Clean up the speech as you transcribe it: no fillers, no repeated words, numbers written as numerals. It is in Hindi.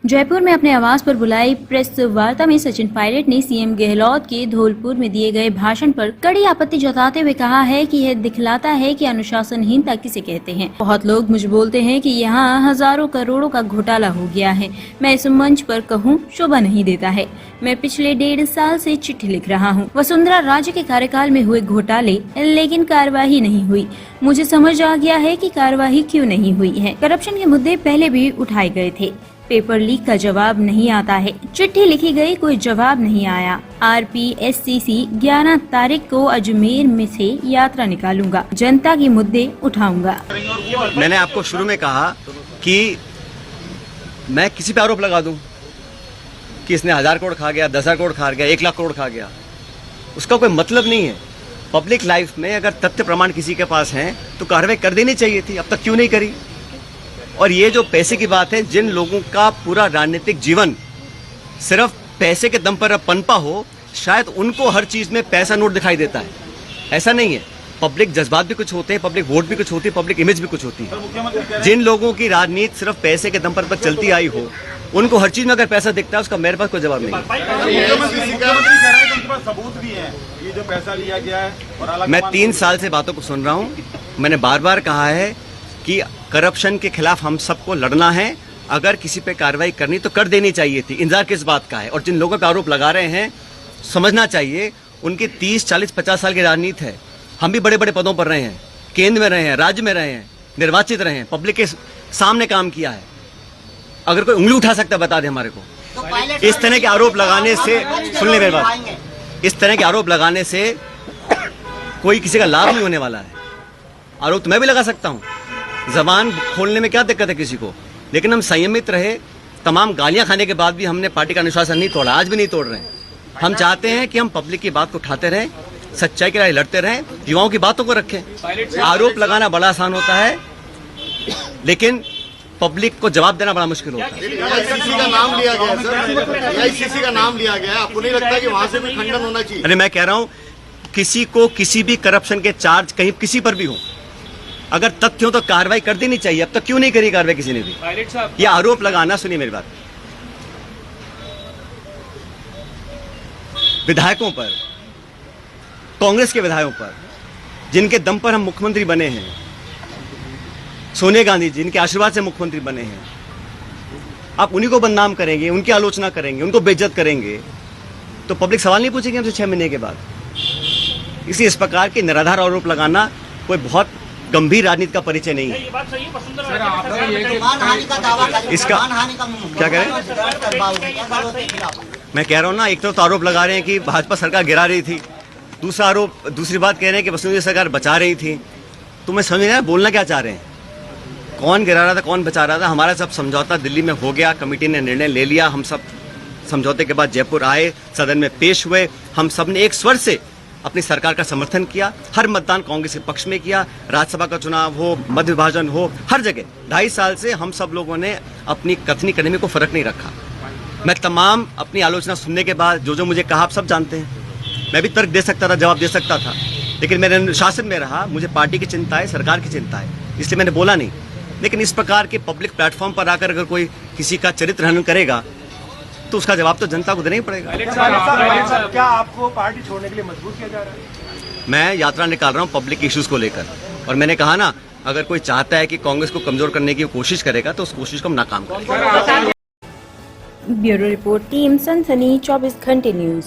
जयपुर में अपने आवास पर बुलाई प्रेस वार्ता में सचिन पायलट ने सीएम गहलोत के धौलपुर में दिए गए भाषण पर कड़ी आपत्ति जताते हुए कहा है कि यह दिखलाता है कि अनुशासनहीनता किसे कहते हैं। बहुत लोग मुझे बोलते हैं कि यहाँ हजारों करोड़ों का घोटाला हो गया है। मैं इस मंच पर कहूँ शोभा नहीं देता है। मैं पिछले 1.5 साल से चिट्ठी लिख रहा हूँ। वसुंधरा राजे के कार्यकाल में हुए घोटाले, लेकिन कार्यवाही नहीं हुई। मुझे समझ आ गया है कि कार्यवाही क्यों नहीं हुई है। करप्शन के मुद्दे पहले भी उठाए गए थे, पेपर लीक का जवाब नहीं आता है। चिट्ठी लिखी गई, कोई जवाब नहीं आया। RPSCC 11 तारीख को अजमेर में से यात्रा निकालूंगा, जनता के मुद्दे उठाऊंगा। मैंने आपको शुरू में कहा कि मैं किसी पे आरोप लगा दूं कि इसने 1000 करोड़ खा गया, 10,000 करोड़ खा गया, 1 लाख करोड़ खा गया, उसका कोई मतलब नहीं है। पब्लिक लाइफ में अगर तथ्य प्रमाण किसी के पास हैं तो कार्रवाई कर देनी चाहिए थी, अब तक क्यों नहीं करी। और ये जो पैसे की बात है, जिन लोगों का पूरा राजनीतिक जीवन सिर्फ पैसे के दम पर पनपा हो, शायद उनको हर चीज में पैसा नोट दिखाई देता है। ऐसा नहीं है। पब्लिक जज्बात भी कुछ होते हैं, पब्लिक वोट भी कुछ होती है, पब्लिक इमेज भी कुछ होती है। जिन लोगों की राजनीति सिर्फ पैसे के दम पर चलती आई हो, उनको हर चीज में अगर पैसा दिखता है, उसका मेरे पास कोई जवाब नहीं है। मैं 3 साल से बातों को सुन रहा हूँ। मैंने बार बार कहा है कि करप्शन के खिलाफ हम सबको लड़ना है। अगर किसी पे कार्रवाई करनी तो कर देनी चाहिए थी। इंतजार किस बात का है। और जिन लोगों पे आरोप लगा रहे हैं, समझना चाहिए उनकी 30, 40, 50 साल की राजनीति है। हम भी बड़े बड़े पदों पर रहे हैं, केंद्र में रहे हैं, राज्य में रहे हैं, निर्वाचित रहे हैं, पब्लिक के सामने काम किया है। अगर कोई उंगली उठा सकता है बता दे हमारे को। इस तरह के आरोप लगाने से, सुन ले मेरी बात, इस तरह के आरोप लगाने से कोई किसी का लाभ नहीं होने वाला है। आरोप तो मैं भी लगा सकता हूँ, जबान खोलने में क्या दिक्कत है किसी को, लेकिन हम संयमित रहे। तमाम गालियां खाने के बाद भी हमने पार्टी का अनुशासन नहीं तोड़ा, आज भी नहीं तोड़ रहे हैं। हम चाहते हैं कि हम पब्लिक की बात को उठाते रहें, सच्चाई के लिए लड़ते रहें, युवाओं की बातों को रखें। आरोप लगाना बड़ा आसान होता है, लेकिन पब्लिक को जवाब देना बड़ा मुश्किल होता है। AICC का नाम लिया गया सर, AICC का नाम लिया गया, आपको नहीं लगता कि वहां से भी खंडन होना चाहिए? अरे मैं कह रहा हूँ, किसी को किसी भी करप्शन के चार्ज कहीं किसी पर भी हो, अगर तथ्य हो तो कार्रवाई कर देनी चाहिए। अब तक क्यों नहीं करी कार्रवाई किसी ने भी? ये आरोप लगाना, सुनिए मेरी बात, विधायकों पर, कांग्रेस के विधायकों पर, जिनके दम पर हम मुख्यमंत्री बने हैं, सोनिया गांधी जिनके आशीर्वाद से मुख्यमंत्री बने हैं, आप उन्हीं को बदनाम करेंगे, उनकी आलोचना करेंगे, उनको बेइज्जत करेंगे, तो पब्लिक सवाल नहीं पूछेगी हमसे 6 महीने के बाद। इसलिए इस प्रकार के निराधार आरोप लगाना कोई बहुत गंभीर राजनीति का परिचय नहीं है। इसका क्या करें? मैं कह रहा हूँ ना, एक तो आरोप लगा रहे हैं कि भाजपा सरकार गिरा रही थी, दूसरी बात कह रहे हैं कि वसुंधरा सरकार बचा रही थी। तो मैं समझ नहीं बोलना क्या चाह रहे हैं, कौन गिरा रहा था, कौन बचा रहा था। हमारा सब समझौता दिल्ली में हो गया, कमेटी ने निर्णय ले लिया, हम सब समझौते के बाद जयपुर आए, सदन में पेश हुए, हम सब ने एक स्वर से अपनी सरकार का समर्थन किया। हर मतदान कांग्रेस के पक्ष में किया, राज्यसभा का चुनाव हो, मध्य विभाजन हो, हर जगह 2.5 साल से हम सब लोगों ने अपनी कथनी करने में कोई फर्क नहीं रखा। मैं तमाम अपनी आलोचना सुनने के बाद जो मुझे कहा आप सब जानते हैं। मैं भी तर्क दे सकता था, जवाब दे सकता था, लेकिन मैंने अनुशासन में रहा। मुझे पार्टी की चिंता है, सरकार की चिंता है, इसलिए मैंने बोला नहीं। लेकिन इस प्रकार के पब्लिक प्लेटफॉर्म पर आकर अगर कोई किसी का चरित्र हनन करेगा तो उसका जवाब तो जनता को देना ही पड़ेगा। क्या आपको पार्टी छोड़ने के लिए मजबूर किया जा रहा है? मैं यात्रा निकाल रहा हूँ पब्लिक इश्यूज को लेकर, और मैंने कहा ना, अगर कोई चाहता है कि कांग्रेस को कमजोर करने की कोशिश करेगा तो उस कोशिश को हम नाकाम करेंगे। ब्यूरो रिपोर्ट, टीम सनसनी 24 घंटे न्यूज।